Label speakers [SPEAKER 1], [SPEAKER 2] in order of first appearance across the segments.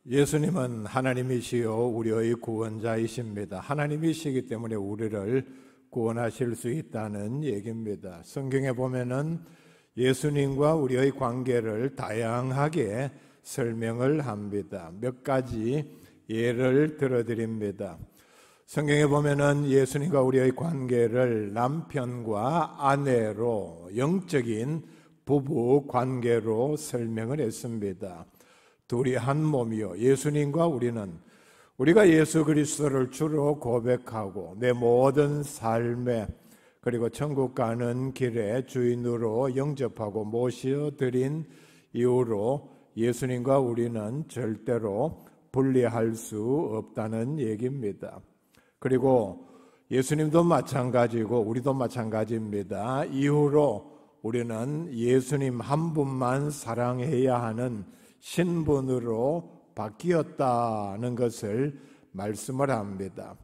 [SPEAKER 1] 예수님은 하나님이시요 우리의 구원자이십니다. 하나님이시기 때문에 우리를 구원하실 수 있다는 얘기입니다. 성경에 보면은 예수님과 우리의 관계를 다양하게 설명을 합니다. 몇 가지 예를 들어드립니다. 성경에 보면은 예수님과 우리의 관계를 남편과 아내로 영적인 부부 관계로 설명을 했습니다. 둘이 한 몸이요. 예수님과 우리가 예수 그리스도를 주로 고백하고 내 모든 삶에 그리고 천국 가는 길에 주인으로 영접하고 모셔드린 이후로 예수님과 우리는 절대로 분리할 수 없다는 얘기입니다. 그리고 예수님도 마찬가지고 우리도 마찬가지입니다. 이후로 우리는 예수님 한 분만 사랑해야 하는 신분으로 바뀌었다는 것을 말씀을 합니다.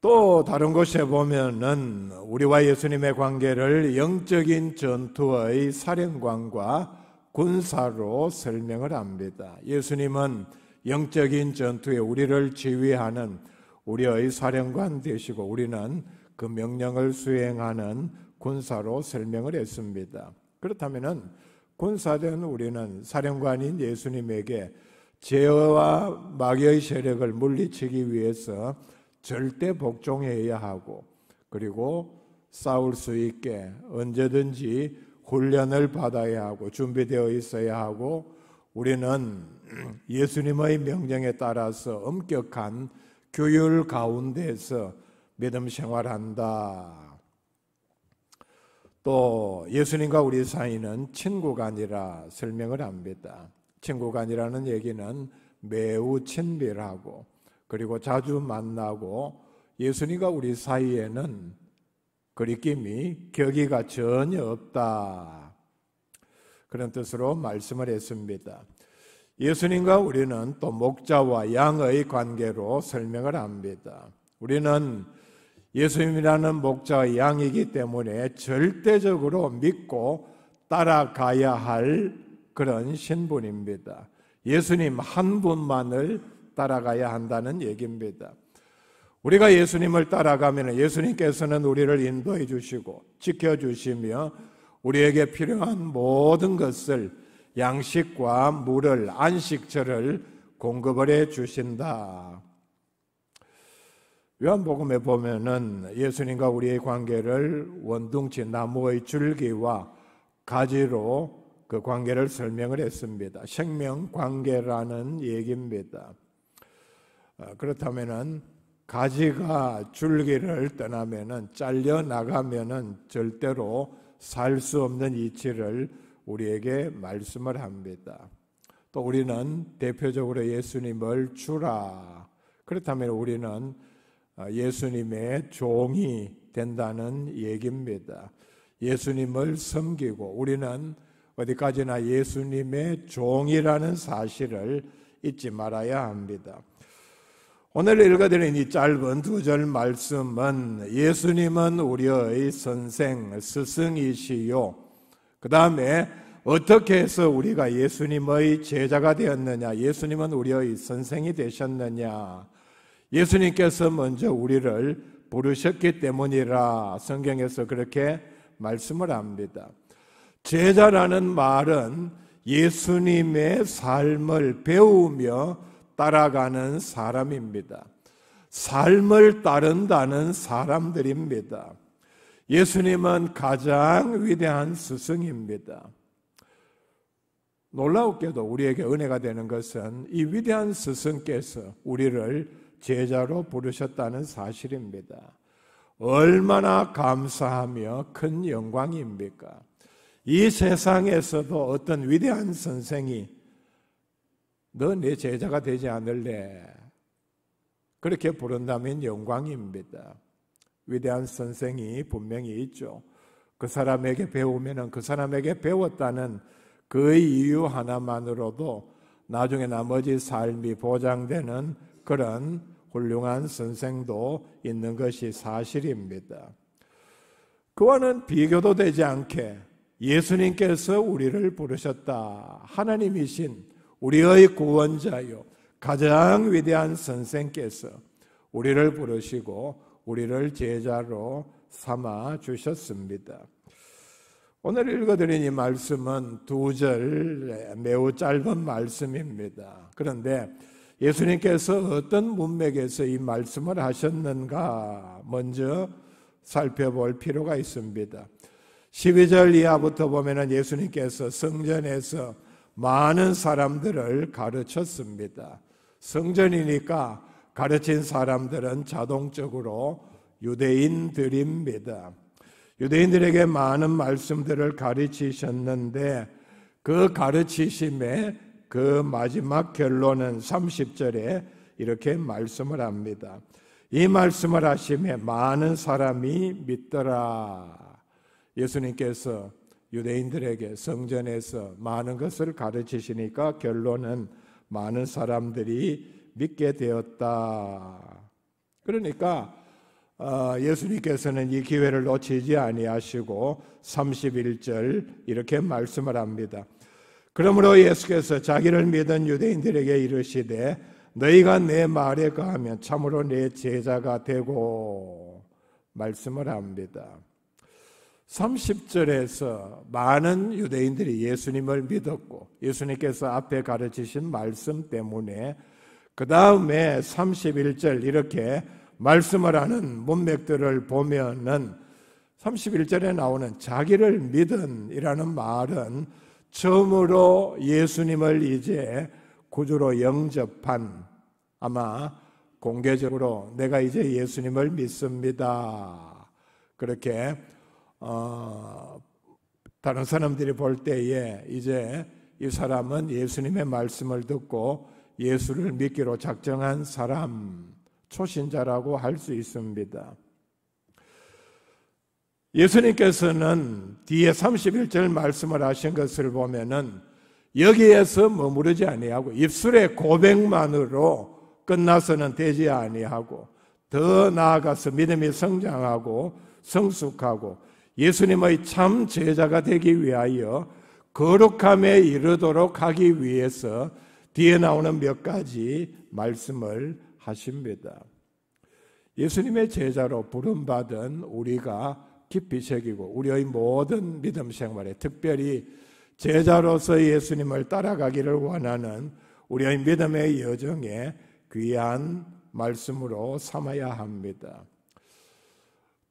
[SPEAKER 1] 또 다른 곳에 보면은 우리와 예수님의 관계를 영적인 전투의 사령관과 군사로 설명을 합니다. 예수님은 영적인 전투에 우리를 지휘하는 우리의 사령관 되시고 우리는 그 명령을 수행하는 군사로 설명을 했습니다. 그렇다면은 군사된 우리는 사령관인 예수님에게 죄와 마귀의 세력을 물리치기 위해서 절대 복종해야 하고 그리고 싸울 수 있게 언제든지 훈련을 받아야 하고 준비되어 있어야 하고 우리는 예수님의 명령에 따라서 엄격한 규율 가운데서 믿음 생활한다. 또 예수님과 우리 사이는 친구간이라 설명을 합니다. 친구간이라는 얘기는 매우 친밀하고 그리고 자주 만나고 예수님과 우리 사이에는 거리낌이 격의가 전혀 없다. 그런 뜻으로 말씀을 했습니다. 예수님과 우리는 또 목자와 양의 관계로 설명을 합니다. 우리는 예수님이라는 목자의 양이기 때문에 절대적으로 믿고 따라가야 할 그런 신분입니다. 예수님 한 분만을 따라가야 한다는 얘기입니다. 우리가 예수님을 따라가면 예수님께서는 우리를 인도해 주시고 지켜주시며 우리에게 필요한 모든 것을 양식과 물을 안식처를 공급을 해 주신다. 요한복음에 보면은 예수님과 우리의 관계를 원둥치 나무의 줄기와 가지로 그 관계를 설명을 했습니다. 생명관계라는 얘기입니다. 그렇다면은 가지가 줄기를 떠나면은 잘려 나가면은 절대로 살 수 없는 이치를 우리에게 말씀을 합니다. 또 우리는 대표적으로 예수님을 주라. 그렇다면 우리는 예수님의 종이 된다는 얘기입니다. 예수님을 섬기고 우리는 어디까지나 예수님의 종이라는 사실을 잊지 말아야 합니다. 오늘 읽어드린 이 짧은 두 절 말씀은 예수님은 우리의 선생, 스승이시요. 그 다음에 어떻게 해서 우리가 예수님의 제자가 되었느냐, 예수님은 우리의 선생이 되셨느냐, 예수님께서 먼저 우리를 부르셨기 때문이라 성경에서 그렇게 말씀을 합니다. 제자라는 말은 예수님의 삶을 배우며 따라가는 사람입니다. 삶을 따른다는 사람들입니다. 예수님은 가장 위대한 스승입니다. 놀라웠게도 우리에게 은혜가 되는 것은 이 위대한 스승께서 우리를 제자로 부르셨다는 사실입니다. 얼마나 감사하며 큰 영광입니까? 이 세상에서도 어떤 위대한 선생이 너 내 제자가 되지 않을래? 그렇게 부른다면 영광입니다. 위대한 선생이 분명히 있죠. 그 사람에게 배우면 그 사람에게 배웠다는 그 이유 하나만으로도 나중에 나머지 삶이 보장되는 그런 훌륭한 선생도 있는 것이 사실입니다. 그와는 비교도 되지 않게 예수님께서 우리를 부르셨다. 하나님이신 우리의 구원자요 가장 위대한 선생께서 우리를 부르시고 우리를 제자로 삼아 주셨습니다. 오늘 읽어드린 이 말씀은 2절 매우 짧은 말씀입니다. 그런데 예수님께서 어떤 문맥에서 이 말씀을 하셨는가 먼저 살펴볼 필요가 있습니다. 12절 이하부터 보면 예수님께서 성전에서 많은 사람들을 가르쳤습니다. 성전이니까 가르친 사람들은 자동적으로 유대인들입니다. 유대인들에게 많은 말씀들을 가르치셨는데 그 가르치심의 그 마지막 결론은 30절에 이렇게 말씀을 합니다. 이 말씀을 하심에 많은 사람이 믿더라. 예수님께서 유대인들에게 성전에서 많은 것을 가르치시니까 결론은 많은 사람들이 믿게 되었다. 그러니까 예수님께서는 이 기회를 놓치지 아니하시고 31절 이렇게 말씀을 합니다. 그러므로 예수께서 자기를 믿은 유대인들에게 이르시되 너희가 내 말에 거하면 참으로 내 제자가 되고 말씀을 합니다. 30절에서 많은 유대인들이 예수님을 믿었고 예수님께서 앞에 가르치신 말씀 때문에 그 다음에 31절 이렇게 말씀을 하는 문맥들을 보면은 31절에 나오는 자기를 믿은 이라는 말은 처음으로 예수님을 이제 구주로 영접한, 아마 공개적으로 내가 이제 예수님을 믿습니다 그렇게 다른 사람들이 볼 때에 이제 이 사람은 예수님의 말씀을 듣고 예수를 믿기로 작정한 사람, 초신자라고 할 수 있습니다. 예수님께서는 뒤에 31절 말씀을 하신 것을 보면은 여기에서 머무르지 아니하고 입술의 고백만으로 끝나서는 되지 아니하고 더 나아가서 믿음이 성장하고 성숙하고 예수님의 참 제자가 되기 위하여 거룩함에 이르도록 하기 위해서 뒤에 나오는 몇 가지 말씀을 하십니다. 예수님의 제자로 부름받은 우리가 깊이 새기고 우리의 모든 믿음 생활에 특별히 제자로서 예수님을 따라가기를 원하는 우리의 믿음의 여정에 귀한 말씀으로 삼아야 합니다.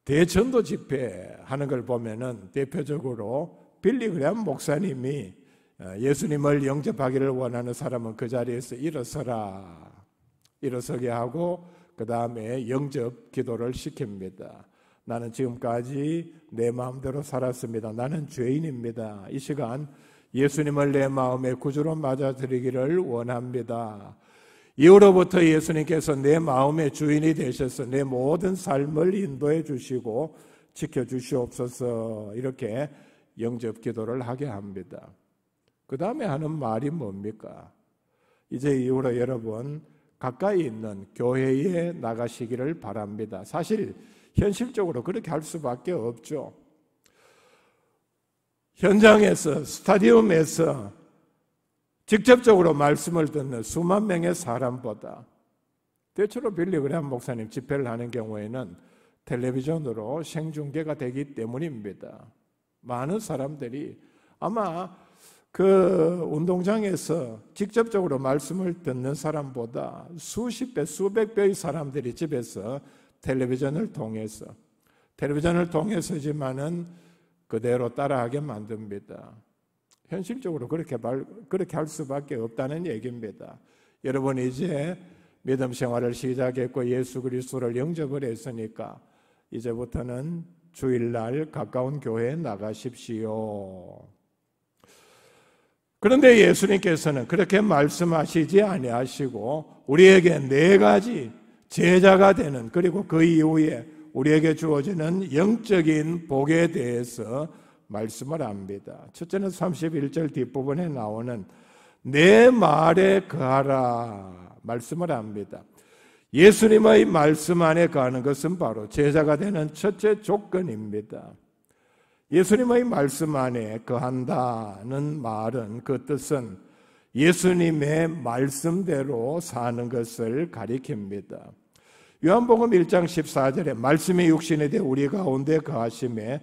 [SPEAKER 1] 대전도 집회하는 걸 보면은 대표적으로 빌리 그레이엄 목사님이 예수님을 영접하기를 원하는 사람은 그 자리에서 일어서게 하고 그 다음에 영접 기도를 시킵니다. 나는 지금까지 내 마음대로 살았습니다. 나는 죄인입니다. 이 시간 예수님을 내 마음의 구주로 맞아들이기를 원합니다. 이후로부터 예수님께서 내 마음의 주인이 되셔서 내 모든 삶을 인도해 주시고 지켜주시옵소서, 이렇게 영접 기도를 하게 합니다. 그 다음에 하는 말이 뭡니까? 이제 이후로 여러분 가까이 있는 교회에 나가시기를 바랍니다. 사실 현실적으로 그렇게 할 수밖에 없죠. 현장에서, 스타디움에서 직접적으로 말씀을 듣는 수만 명의 사람보다 대체로 빌리 그레이엄 목사님 집회를 하는 경우에는 텔레비전으로 생중계가 되기 때문입니다. 많은 사람들이 아마 그 운동장에서 직접적으로 말씀을 듣는 사람보다 수십 배, 수백 배의 사람들이 집에서 텔레비전을 통해서지만은 그대로 따라하게 만듭니다. 현실적으로 그렇게 할 수밖에 없다는 얘기입니다. 여러분 이제 믿음 생활을 시작했고 예수 그리스도를 영접을 했으니까 이제부터는 주일날 가까운 교회에 나가십시오. 그런데 예수님께서는 그렇게 말씀하시지 아니하시고 우리에게 4가지 제자가 되는, 그리고 그 이후에 우리에게 주어지는 영적인 복에 대해서 말씀을 합니다. 첫째는 31절 뒷부분에 나오는 내 말에 거하라 말씀을 합니다. 예수님의 말씀 안에 거하는 것은 바로 제자가 되는 첫째 조건입니다. 예수님의 말씀 안에 거한다는 말은, 그 뜻은 예수님의 말씀대로 사는 것을 가리킵니다. 요한복음 1장 14절에 말씀이 육신이 되어 우리 가운데 거하심에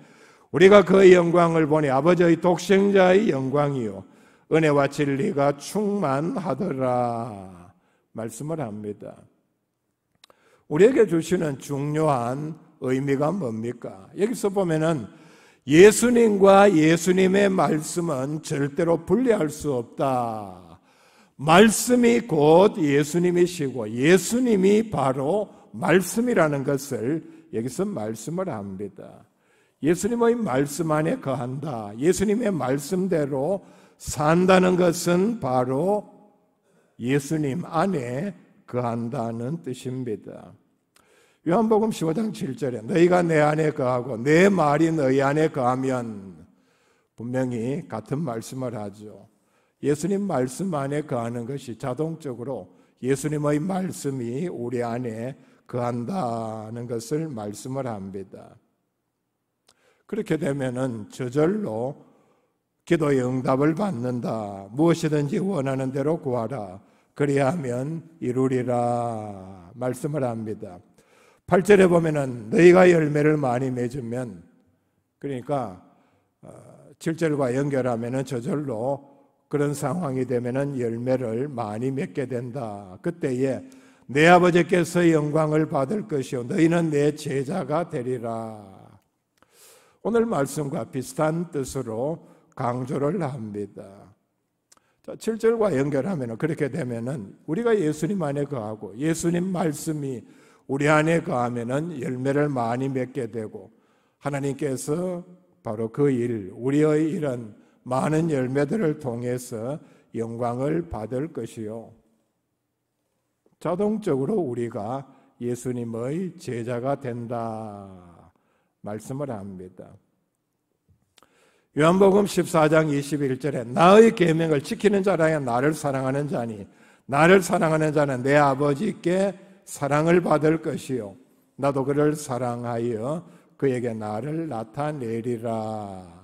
[SPEAKER 1] 우리가 그의 영광을 보니 아버지의 독생자의 영광이요 은혜와 진리가 충만하더라 말씀을 합니다. 우리에게 주시는 중요한 의미가 뭡니까? 여기서 보면은 예수님과 예수님의 말씀은 절대로 분리할 수 없다. 말씀이 곧 예수님이시고 예수님이 바로 말씀이라는 것을 여기서 말씀을 합니다. 예수님의 말씀 안에 거한다. 예수님의 말씀대로 산다는 것은 바로 예수님 안에 거한다는 뜻입니다. 요한복음 15장 7절에 너희가 내 안에 거하고 내 말이 너희 안에 거하면 분명히 같은 말씀을 하죠. 예수님 말씀 안에 거하는 것이 자동적으로 예수님의 말씀이 우리 안에 거한다는 것을 말씀을 합니다. 그렇게 되면은 저절로 기도의 응답을 받는다. 무엇이든지 원하는 대로 구하라. 그리하면 이루리라 말씀을 합니다. 8절에 보면은 너희가 열매를 많이 맺으면, 그러니까 7절과 연결하면은 저절로 그런 상황이 되면은 열매를 많이 맺게 된다. 그때에 내 아버지께서 영광을 받을 것이요 너희는 내 제자가 되리라. 오늘 말씀과 비슷한 뜻으로 강조를 합니다. 자, 7절과 연결하면 그렇게 되면은 우리가 예수님 안에 거하고 예수님 말씀이 우리 안에 거하면은 열매를 많이 맺게 되고 하나님께서 바로 그 일, 우리의 이런 많은 열매들을 통해서 영광을 받을 것이요. 자동적으로 우리가 예수님의 제자가 된다 말씀을 합니다. 요한복음 14장 21절에 나의 계명을 지키는 자라야 나를 사랑하는 자니 나를 사랑하는 자는 내 아버지께 사랑을 받을 것이요 나도 그를 사랑하여 그에게 나를 나타내리라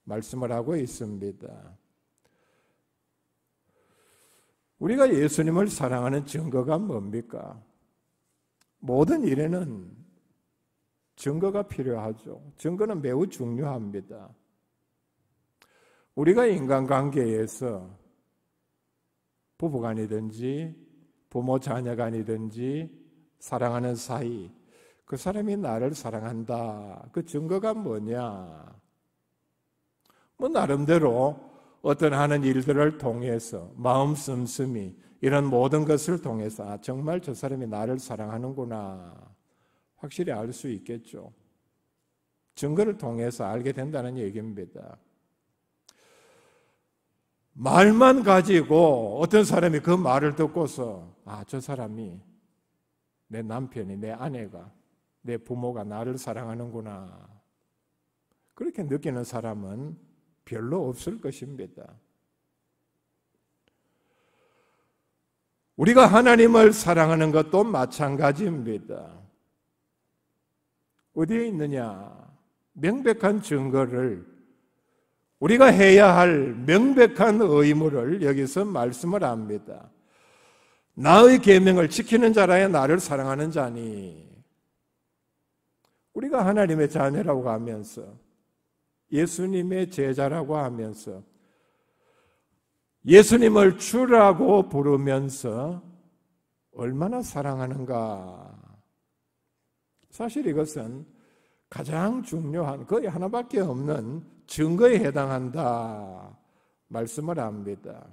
[SPEAKER 1] 말씀을 하고 있습니다. 우리가 예수님을 사랑하는 증거가 뭡니까? 모든 일에는 증거가 필요하죠. 증거는 매우 중요합니다. 우리가 인간관계에서 부부간이든지 부모 자녀간이든지 사랑하는 사이, 그 사람이 나를 사랑한다. 그 증거가 뭐냐? 뭐 나름대로 어떤 하는 일들을 통해서 마음 씀씀이 이런 모든 것을 통해서 정말 저 사람이 나를 사랑하는구나 확실히 알 수 있겠죠. 증거를 통해서 알게 된다는 얘기입니다. 말만 가지고 어떤 사람이 그 말을 듣고서 저 사람이 내 남편이, 내 아내가, 내 부모가 나를 사랑하는구나 그렇게 느끼는 사람은 별로 없을 것입니다. 우리가 하나님을 사랑하는 것도 마찬가지입니다. 어디에 있느냐? 명백한 증거를 우리가 해야 할 명백한 의무를 여기서 말씀을 합니다. 나의 계명을 지키는 자라야 나를 사랑하는 자니. 우리가 하나님의 자녀라고 하면서 예수님의 제자라고 하면서 예수님을 주라고 부르면서 얼마나 사랑하는가. 사실 이것은 가장 중요한 거의 하나밖에 없는 증거에 해당한다 말씀을 합니다.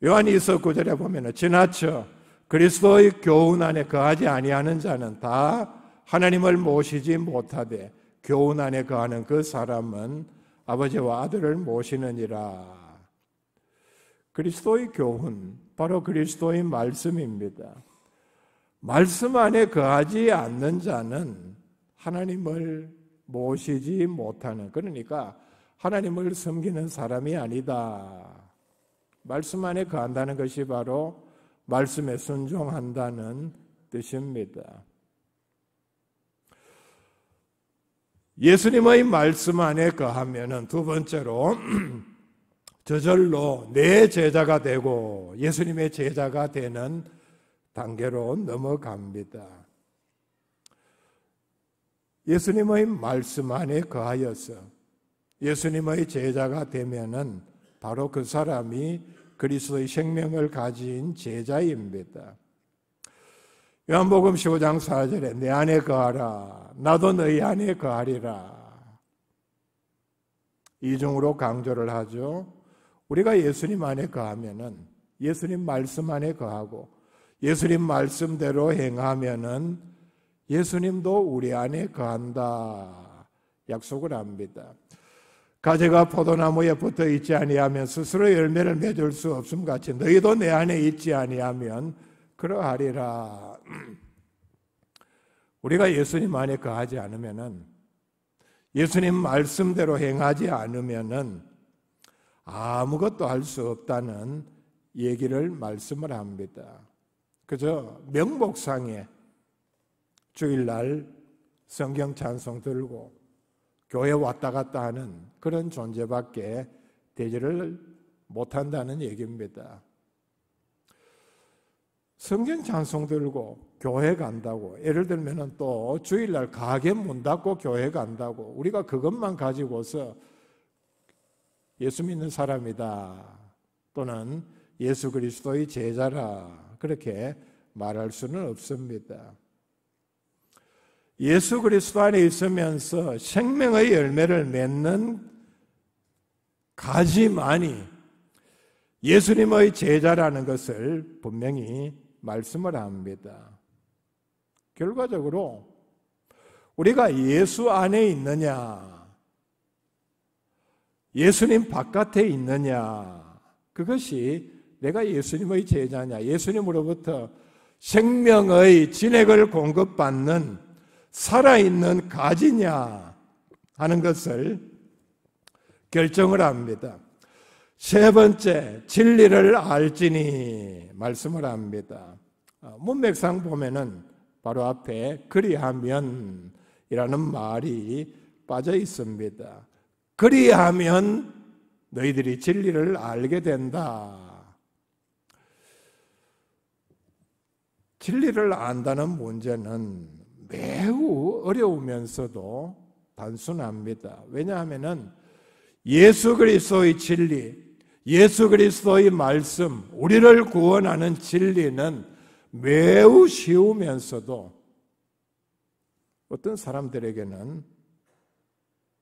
[SPEAKER 1] 요한일서 9절에 보면 지나쳐 그리스도의 교훈 안에 거하지 아니하는 자는 다 하나님을 모시지 못하되 교훈 안에 거하는 그 사람은 아버지와 아들을 모시느니라. 그리스도의 교훈, 바로 그리스도의 말씀입니다. 말씀 안에 거하지 않는 자는 하나님을 모시지 못하는, 그러니까 하나님을 섬기는 사람이 아니다. 말씀 안에 거한다는 것이 바로 말씀에 순종한다는 뜻입니다. 예수님의 말씀 안에 거하면은 두 번째로 저절로 내 제자가 되고 예수님의 제자가 되는 단계로 넘어갑니다. 예수님의 말씀 안에 거하여서 예수님의 제자가 되면은 바로 그 사람이 그리스도의 생명을 가진 제자입니다. 요한복음 15장 4절에 내 안에 거하라 나도 너희 안에 거하리라. 이중으로 강조를 하죠. 우리가 예수님 안에 거하면은 예수님 말씀 안에 거하고 예수님 말씀대로 행하면은 예수님도 우리 안에 거한다 약속을 합니다. 가지가 포도나무에 붙어 있지 아니하면 스스로 열매를 맺을 수 없음 같이 너희도 내 안에 있지 아니하면 그러하리라. 우리가 예수님 안에 거하지 않으면은 예수님 말씀대로 행하지 않으면은 아무것도 할 수 없다는 얘기를 말씀을 합니다. 그저 명목상에 주일날 성경 찬송 들고 교회 왔다 갔다 하는 그런 존재밖에 되지를 못한다는 얘기입니다. 성경 찬송 들고 교회 간다고, 예를 들면 또 주일날 가게 문 닫고 교회 간다고 우리가 그것만 가지고서 예수 믿는 사람이다 또는 예수 그리스도의 제자라 그렇게 말할 수는 없습니다. 예수 그리스도 안에 있으면서 생명의 열매를 맺는 가지만이 예수님의 제자라는 것을 분명히 말씀을 합니다. 결과적으로 우리가 예수 안에 있느냐 예수님 바깥에 있느냐 그것이 내가 예수님의 제자냐 예수님으로부터 생명의 진액을 공급받는 살아있는 가지냐 하는 것을 결정을 합니다. 세 번째, 진리를 알지니 말씀을 합니다. 문맥상 보면은 바로 앞에 그리하면 이라는 말이 빠져 있습니다. 그리하면 너희들이 진리를 알게 된다. 진리를 안다는 문제는 매우 어려우면서도 단순합니다. 왜냐하면은 예수 그리스도의 진리, 예수 그리스도의 말씀, 우리를 구원하는 진리는 매우 쉬우면서도 어떤 사람들에게는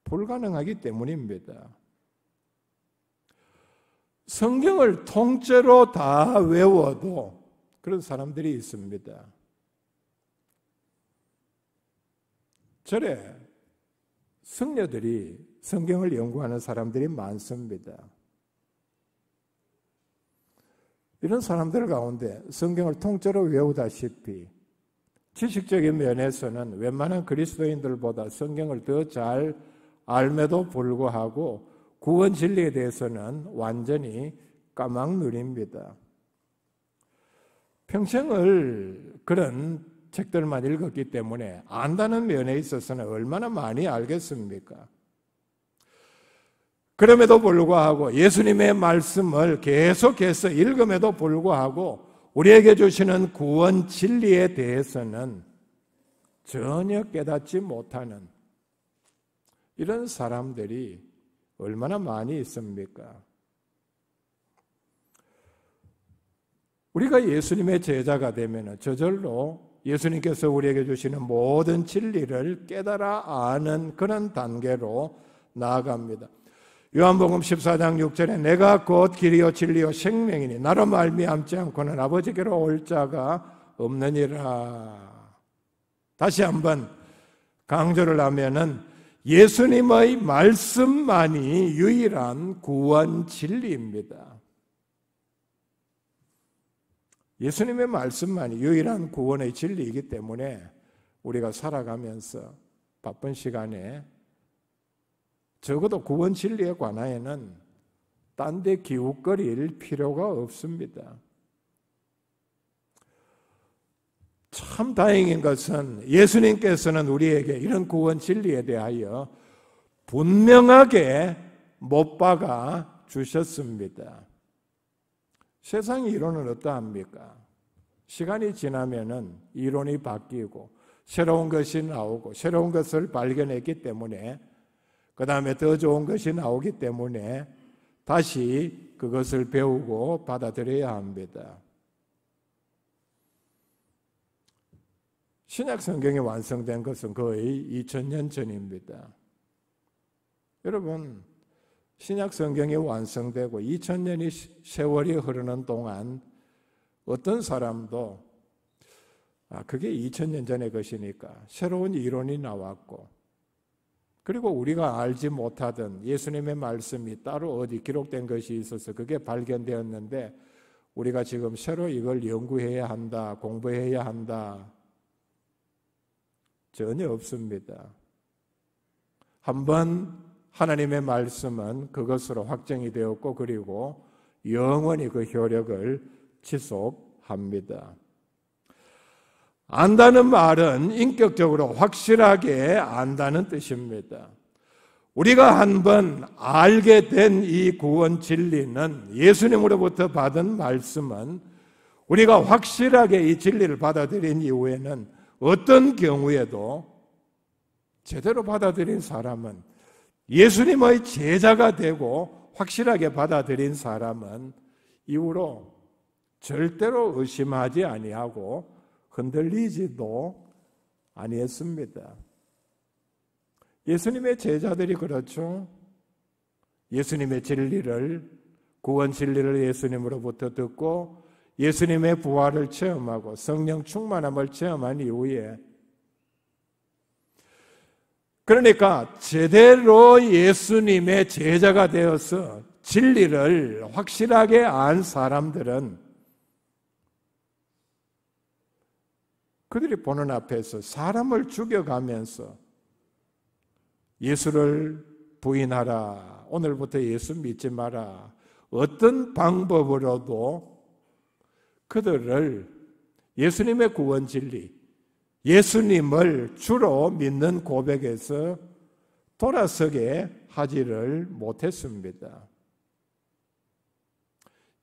[SPEAKER 1] 불가능하기 때문입니다. 성경을 통째로 다 외워도 그런 사람들이 있습니다. 절에 성녀들이 성경을 연구하는 사람들이 많습니다. 이런 사람들 가운데 성경을 통째로 외우다시피 지식적인 면에서는 웬만한 그리스도인들보다 성경을 더 잘 알매도 불구하고 구원 진리에 대해서는 완전히 까막눈입니다. 평생을 그런 책들만 읽었기 때문에 안다는 면에 있어서는 얼마나 많이 알겠습니까? 그럼에도 불구하고 예수님의 말씀을 계속해서 읽음에도 불구하고 우리에게 주시는 구원 진리에 대해서는 전혀 깨닫지 못하는 이런 사람들이 얼마나 많이 있습니까? 우리가 예수님의 제자가 되면 저절로 예수님께서 우리에게 주시는 모든 진리를 깨달아 아는 그런 단계로 나아갑니다. 요한복음 14장 6절에 내가 곧 길이요 진리요 생명이니 나로 말미암지 않고는 아버지께로 올 자가 없느니라. 다시 한번 강조를 하면은 예수님의 말씀만이 유일한 구원 진리입니다. 예수님의 말씀만이 유일한 구원의 진리이기 때문에 우리가 살아가면서 바쁜 시간에 적어도 구원 진리에 관하여는 딴 데 기웃거릴 필요가 없습니다. 참 다행인 것은 예수님께서는 우리에게 이런 구원 진리에 대하여 분명하게 못 박아 주셨습니다. 세상 이론은 어떠합니까? 시간이 지나면은 이론이 바뀌고 새로운 것이 나오고 새로운 것을 발견했기 때문에 그 다음에 더 좋은 것이 나오기 때문에 다시 그것을 배우고 받아들여야 합니다. 신약 성경이 완성된 것은 거의 2000년 전입니다. 여러분, 신약 성경이 완성되고 2000년이 세월이 흐르는 동안 어떤 사람도 그게 2000년 전의 것이니까 새로운 이론이 나왔고, 그리고 우리가 알지 못하던 예수님의 말씀이 따로 어디 기록된 것이 있어서 그게 발견되었는데 우리가 지금 새로 이걸 연구해야 한다, 공부해야 한다, 전혀 없습니다. 한번 하나님의 말씀은 그것으로 확정이 되었고 그리고 영원히 그 효력을 지속합니다. 안다는 말은 인격적으로 확실하게 안다는 뜻입니다. 우리가 한번 알게 된 이 구원 진리는, 예수님으로부터 받은 말씀은 우리가 확실하게 이 진리를 받아들인 이후에는 어떤 경우에도 제대로 받아들인 사람은, 예수님의 제자가 되고 확실하게 받아들인 사람은 이후로 절대로 의심하지 아니하고 흔들리지도 아니했습니다. 예수님의 제자들이 그렇죠. 예수님의 진리를, 구원 진리를 예수님으로부터 듣고 예수님의 부활을 체험하고 성령 충만함을 체험한 이후에, 그러니까 제대로 예수님의 제자가 되어서 진리를 확실하게 안 사람들은 그들이 보는 앞에서 사람을 죽여가면서 예수를 부인하라, 오늘부터 예수 믿지 마라, 어떤 방법으로도 그들을 예수님의 구원 진리, 예수님을 주로 믿는 고백에서 돌아서게 하지를 못했습니다.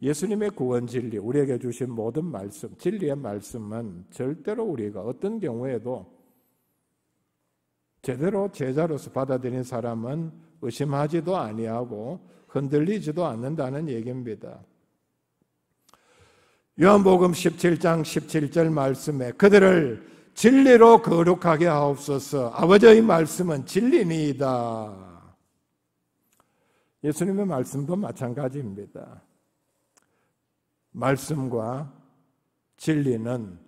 [SPEAKER 1] 예수님의 구원 진리, 우리에게 주신 모든 말씀, 진리의 말씀은 절대로 우리가 어떤 경우에도 제대로 제자로서 받아들인 사람은 의심하지도 아니하고 흔들리지도 않는다는 얘기입니다. 요한복음 17장 17절 말씀에 그들을 진리로 거룩하게 하옵소서, 아버지의 말씀은 진리니이다. 예수님의 말씀도 마찬가지입니다. 말씀과 진리는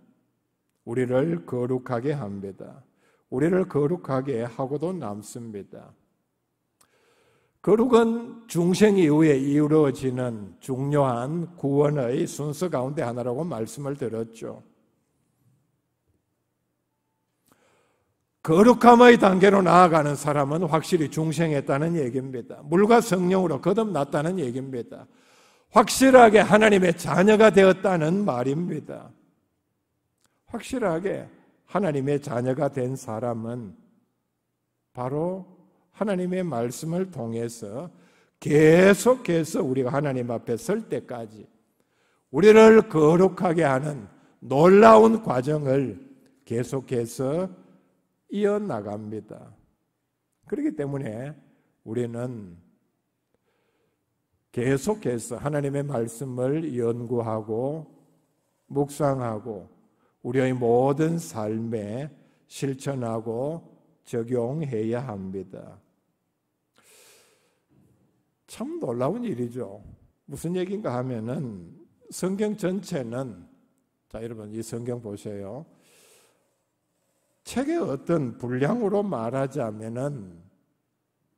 [SPEAKER 1] 우리를 거룩하게 합니다. 우리를 거룩하게 하고도 남습니다. 거룩은 중생 이후에 이루어지는 중요한 구원의 순서 가운데 하나라고 말씀을 드렸죠. 거룩함의 단계로 나아가는 사람은 확실히 중생했다는 얘기입니다. 물과 성령으로 거듭났다는 얘기입니다. 확실하게 하나님의 자녀가 되었다는 말입니다. 확실하게 하나님의 자녀가 된 사람은 바로 하나님의 말씀을 통해서 계속해서 우리가 하나님 앞에 설 때까지 우리를 거룩하게 하는 놀라운 과정을 계속해서 이어나갑니다. 그렇기 때문에 우리는 계속해서 하나님의 말씀을 연구하고 묵상하고 우리의 모든 삶에 실천하고 적용해야 합니다. 참 놀라운 일이죠. 무슨 얘기인가 하면은 성경 전체는, 자 여러분 이 성경 보세요. 책의 어떤 분량으로 말하자면은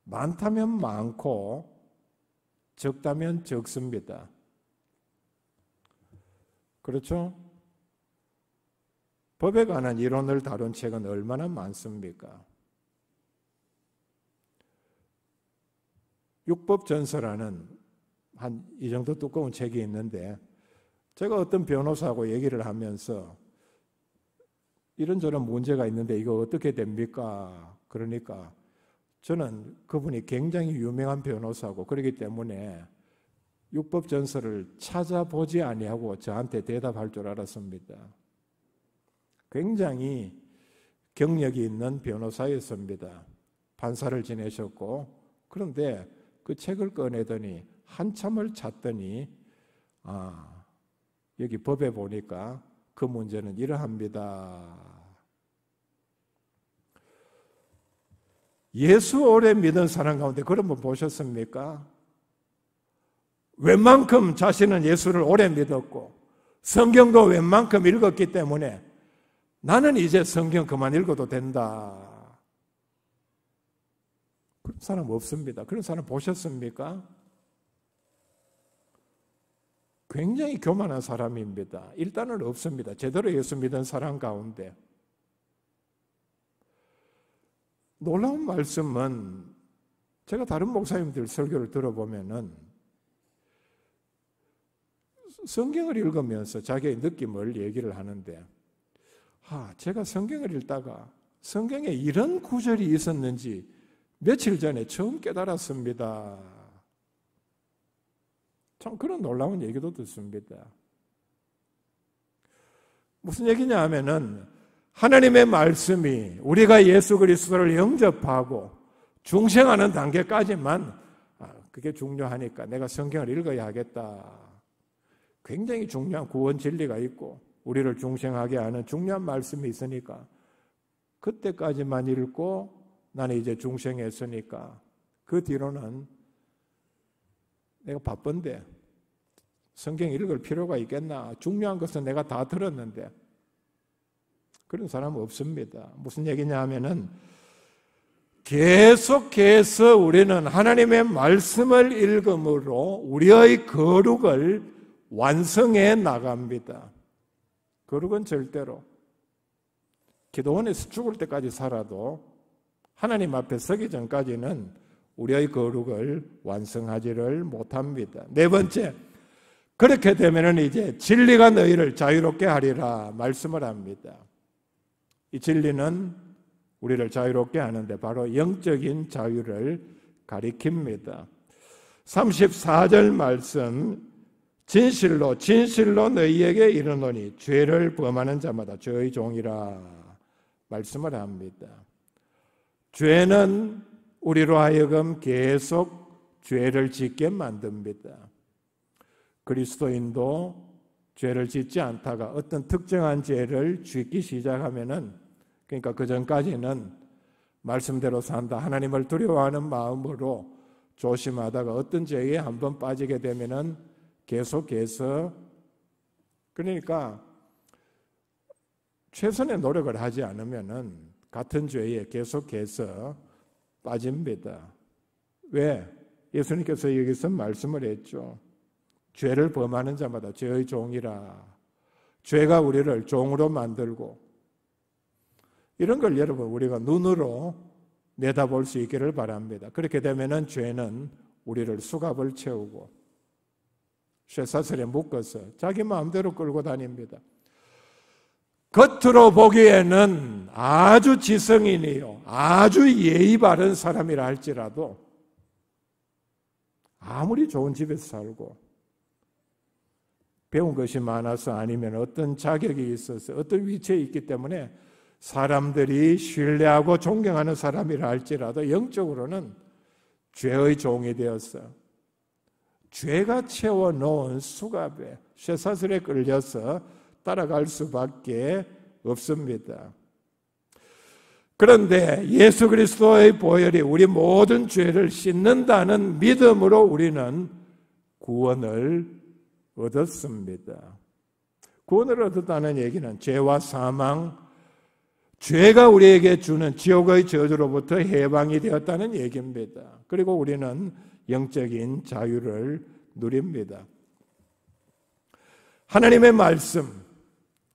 [SPEAKER 1] 많다면 많고 적다면 적습니다. 그렇죠? 법에 관한 이론을 다룬 책은 얼마나 많습니까? 율법전서라는 한 이 정도 두꺼운 책이 있는데 제가 어떤 변호사하고 얘기를 하면서 이런저런 문제가 있는데 이거 어떻게 됩니까? 그러니까 저는 그분이 굉장히 유명한 변호사고 그렇기 때문에 율법 전서를 찾아보지 아니하고 저한테 대답할 줄 알았습니다. 굉장히 경력이 있는 변호사였습니다. 판사를 지내셨고, 그런데 그 책을 꺼내더니 한참을 찾더니 여기 법에 보니까 그 문제는 이러합니다. 예수 오래 믿은 사람 가운데 그런 분 보셨습니까? 웬만큼 자신은 예수를 오래 믿었고 성경도 웬만큼 읽었기 때문에 나는 이제 성경 그만 읽어도 된다. 그런 사람 없습니다. 그런 사람 보셨습니까? 굉장히 교만한 사람입니다. 일단은 없습니다. 제대로 예수 믿은 사람 가운데. 놀라운 말씀은 제가 다른 목사님들 설교를 들어보면은 성경을 읽으면서 자기의 느낌을 얘기를 하는데, 제가 성경을 읽다가 성경에 이런 구절이 있었는지 며칠 전에 처음 깨달았습니다. 참 그런 놀라운 얘기도 듣습니다. 무슨 얘기냐 하면은 하나님의 말씀이 우리가 예수 그리스도를 영접하고 중생하는 단계까지만 그게 중요하니까 내가 성경을 읽어야 하겠다. 굉장히 중요한 구원 진리가 있고 우리를 중생하게 하는 중요한 말씀이 있으니까 그때까지만 읽고 나는 이제 중생했으니까 그 뒤로는 내가 바쁜데 성경 읽을 필요가 있겠나? 중요한 것은 내가 다 들었는데. 그런 사람은 없습니다. 무슨 얘기냐 하면은 계속해서 우리는 하나님의 말씀을 읽음으로 우리의 거룩을 완성해 나갑니다. 거룩은 절대로 기도원에서 죽을 때까지 살아도 하나님 앞에 서기 전까지는 우리의 거룩을 완성하지를 못합니다. 네 번째, 그렇게 되면은 이제 진리가 너희를 자유롭게 하리라 말씀을 합니다. 이 진리는 우리를 자유롭게 하는데 바로 영적인 자유를 가리킵니다. 34절 말씀, 진실로 진실로 너희에게 이르노니 죄를 범하는 자마다 저의 종이라 말씀을 합니다. 죄는 우리로 하여금 계속 죄를 짓게 만듭니다. 그리스도인도 죄를 짓지 않다가 어떤 특정한 죄를 짓기 시작하면은, 그러니까 그 전까지는 말씀대로 산다, 하나님을 두려워하는 마음으로 조심하다가 어떤 죄에 한번 빠지게 되면은 계속해서, 그러니까 최선의 노력을 하지 않으면은 같은 죄에 계속해서 빠집니다. 왜? 예수님께서 여기서 말씀을 했죠. 죄를 범하는 자마다 죄의 종이라. 죄가 우리를 종으로 만들고, 이런 걸 여러분 우리가 눈으로 내다볼 수 있기를 바랍니다. 그렇게 되면은 죄는 우리를 수갑을 채우고 쇠사슬에 묶어서 자기 마음대로 끌고 다닙니다. 겉으로 보기에는 아주 지성인이요, 아주 예의 바른 사람이라 할지라도 아무리 좋은 집에서 살고 배운 것이 많아서 아니면 어떤 자격이 있어서 어떤 위치에 있기 때문에 사람들이 신뢰하고 존경하는 사람이라 할지라도 영적으로는 죄의 종이 되었어. 죄가 채워놓은 수갑에, 쇠사슬에 끌려서 따라갈 수밖에 없습니다. 그런데 예수 그리스도의 보혈이 우리 모든 죄를 씻는다는 믿음으로 우리는 구원을 얻었습니다. 구원을 얻었다는 얘기는 죄와 사망, 죄가 우리에게 주는 지옥의 저주로부터 해방이 되었다는 얘기입니다. 그리고 우리는 영적인 자유를 누립니다. 하나님의 말씀,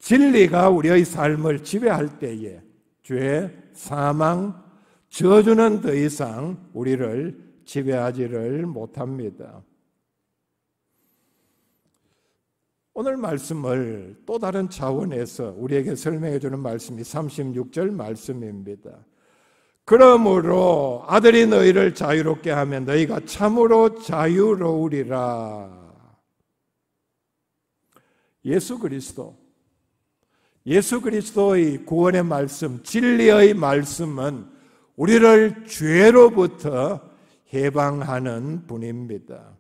[SPEAKER 1] 진리가 우리의 삶을 지배할 때에 죄, 사망, 저주는 더 이상 우리를 지배하지를 못합니다. 오늘 말씀을 또 다른 차원에서 우리에게 설명해 주는 말씀이 36절 말씀입니다. 그러므로 아들이 너희를 자유롭게 하면 너희가 참으로 자유로우리라. 예수 그리스도의 구원의 말씀, 진리의 말씀은 우리를 죄로부터 해방하는 분입니다.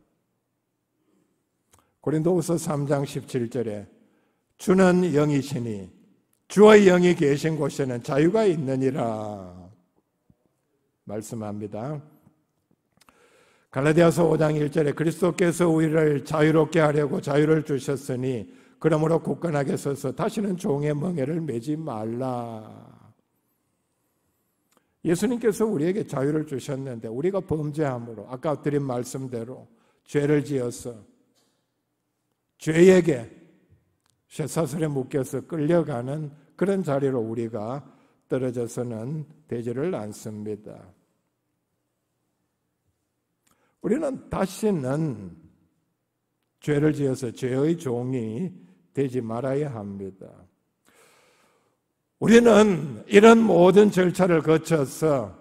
[SPEAKER 1] 고린도후서 3장 17절에 주는 영이시니 주의 영이 계신 곳에는 자유가 있느니라 말씀합니다. 갈라디아서 5장 1절에 그리스도께서 우리를 자유롭게 하려고 자유를 주셨으니 그러므로 굳건하게 서서 다시는 종의 멍에를 매지 말라. 예수님께서 우리에게 자유를 주셨는데 우리가 범죄함으로 아까 드린 말씀대로 죄를 지어서 죄에게 쇠사슬에 묶여서 끌려가는 그런 자리로 우리가 떨어져서는 되지를 않습니다. 우리는 다시는 죄를 지어서 죄의 종이 되지 말아야 합니다. 우리는 이런 모든 절차를 거쳐서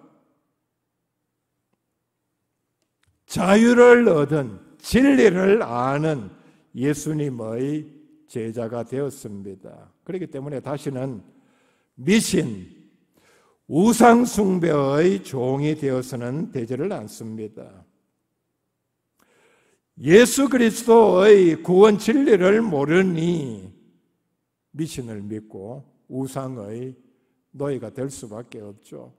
[SPEAKER 1] 자유를 얻은 진리를 아는 예수님의 제자가 되었습니다. 그렇기 때문에 다시는 미신, 우상숭배의 종이 되어서는 되지를 않습니다. 예수 그리스도의 구원 진리를 모르니 미신을 믿고 우상의 노예가 될 수밖에 없죠.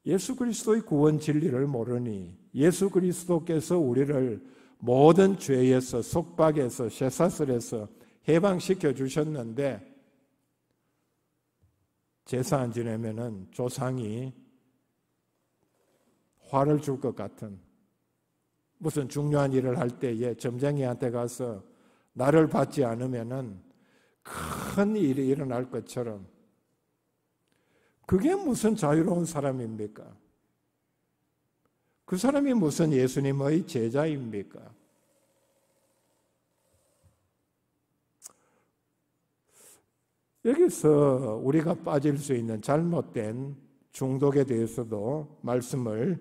[SPEAKER 1] 예수 그리스도의 구원 진리를 모르니 예수 그리스도께서 우리를 모든 죄에서 속박에서 쇠사슬에서 해방시켜 주셨는데 제사 안 지내면은 조상이 화를 줄 것 같은 무슨 중요한 일을 할 때에 점쟁이한테 가서 나를 받지 않으면은 큰 일이 일어날 것처럼 그게 무슨 자유로운 사람입니까? 그 사람이 무슨 예수님의 제자입니까? 여기서 우리가 빠질 수 있는 잘못된 중독에 대해서도 말씀을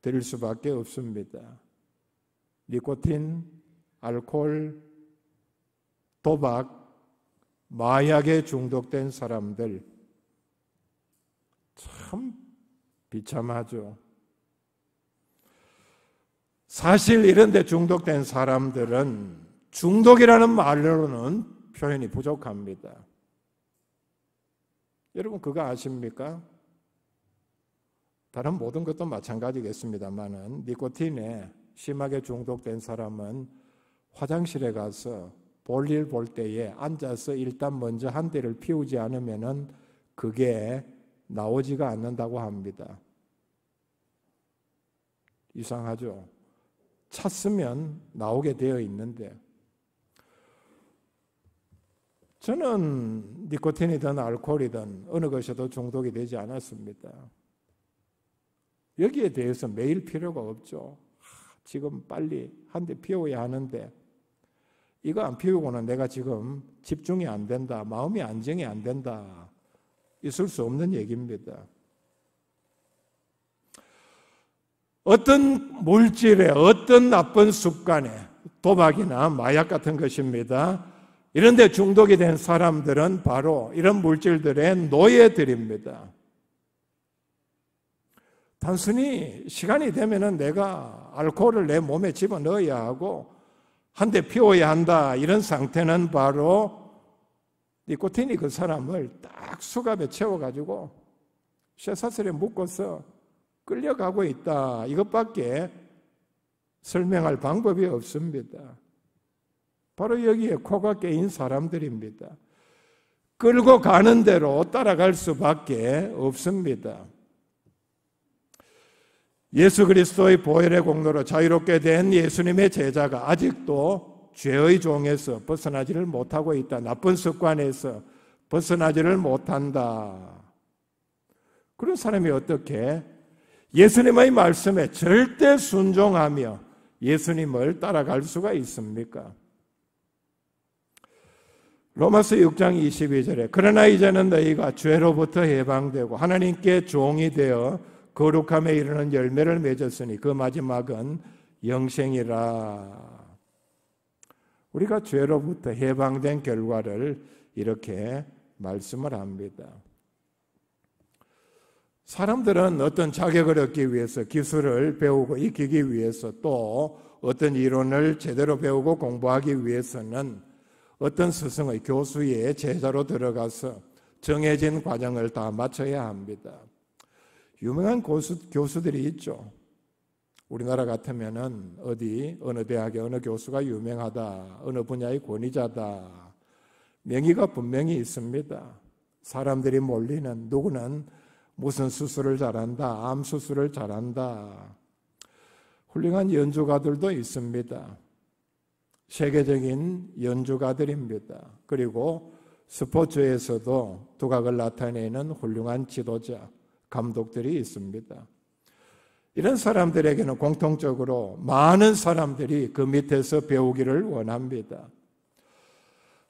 [SPEAKER 1] 드릴 수밖에 없습니다. 니코틴, 알코올, 도박, 마약에 중독된 사람들 참 비참하죠. 사실 이런 데 중독된 사람들은 중독이라는 말로는 표현이 부족합니다. 여러분 그거 아십니까? 다른 모든 것도 마찬가지겠습니다만은 니코틴에 심하게 중독된 사람은 화장실에 가서 볼일 볼 때에 앉아서 일단 먼저 한 대를 피우지 않으면은 그게 나오지가 않는다고 합니다. 이상하죠? 찾으면 나오게 되어 있는데 저는 니코틴이든 알코올이든 어느 것에도 중독이 되지 않았습니다. 여기에 대해서 매일 필요가 없죠. 지금 빨리 한 대 피워야 하는데 이거 안 피우고는 내가 지금 집중이 안 된다, 마음이 안정이 안 된다. 있을 수 없는 얘기입니다. 어떤 물질에 어떤 나쁜 습관에 도박이나 마약 같은 것입니다. 이런 데 중독이 된 사람들은 바로 이런 물질들의 노예들입니다. 단순히 시간이 되면은 내가 알코올을 내 몸에 집어넣어야 하고 한 대 피워야 한다. 이런 상태는 바로 니코틴이 그 사람을 딱 수갑에 채워가지고 쇠사슬에 묶어서 끌려가고 있다. 이것밖에 설명할 방법이 없습니다. 바로 여기에 코가 깨인 사람들입니다. 끌고 가는 대로 따라갈 수밖에 없습니다. 예수 그리스도의 보혈의 공로로 자유롭게 된 예수님의 제자가 아직도 죄의 종에서 벗어나지를 못하고 있다. 나쁜 습관에서 벗어나지를 못한다. 그런 사람이 어떻게 예수님의 말씀에 절대 순종하며 예수님을 따라갈 수가 있습니까? 로마서 6장 22절에 그러나 이제는 너희가 죄로부터 해방되고 하나님께 종이 되어 거룩함에 이르는 열매를 맺었으니 그 마지막은 영생이라. 우리가 죄로부터 해방된 결과를 이렇게 말씀을 합니다. 사람들은 어떤 자격을 얻기 위해서 기술을 배우고 익히기 위해서 또 어떤 이론을 제대로 배우고 공부하기 위해서는 어떤 스승의 교수의 제자로 들어가서 정해진 과정을 다 마쳐야 합니다. 유명한 교수들이 있죠. 우리나라 같으면은 어느 대학의 어느 교수가 유명하다, 어느 분야의 권위자다, 명의가 분명히 있습니다. 사람들이 몰리는, 누구는 무슨 수술을 잘한다, 암 수술을 잘한다. 훌륭한 연주가들도 있습니다. 세계적인 연주가들입니다. 그리고 스포츠에서도 두각을 나타내는 훌륭한 지도자, 감독들이 있습니다. 이런 사람들에게는 공통적으로 많은 사람들이 그 밑에서 배우기를 원합니다.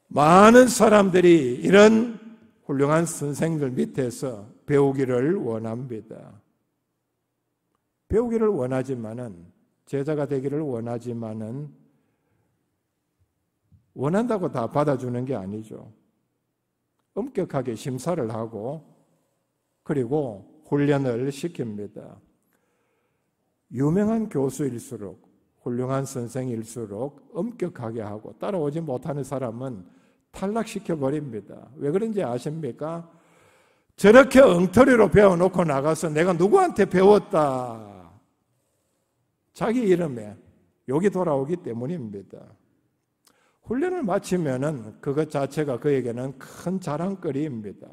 [SPEAKER 1] 많은 사람들이 이런 훌륭한 선생들 밑에서 배우기를 원합니다. 배우기를 원하지만은, 제자가 되기를 원하지만은, 원한다고 다 받아주는 게 아니죠. 엄격하게 심사를 하고, 그리고 훈련을 시킵니다. 유명한 교수일수록, 훌륭한 선생일수록 엄격하게 하고, 따라오지 못하는 사람은 탈락시켜버립니다. 왜 그런지 아십니까? 저렇게 엉터리로 배워놓고 나가서 내가 누구한테 배웠다, 자기 이름에 욕이 돌아오기 때문입니다. 훈련을 마치면은 그것 자체가 그에게는 큰 자랑거리입니다.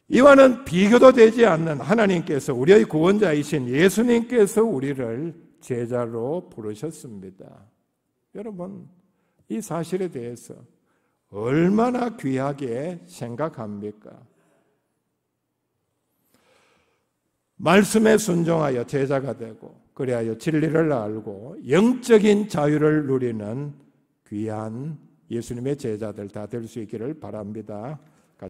[SPEAKER 1] 이와는 비교도 되지 않는 하나님께서, 우리의 구원자이신 예수님께서 우리를 제자로 부르셨습니다. 여러분, 이 사실에 대해서 얼마나 귀하게 생각합니까? 말씀에 순종하여 제자가 되고, 그리하여 진리를 알고 영적인 자유를 누리는 귀한 예수님의 제자들 다 될 수 있기를 바랍니다.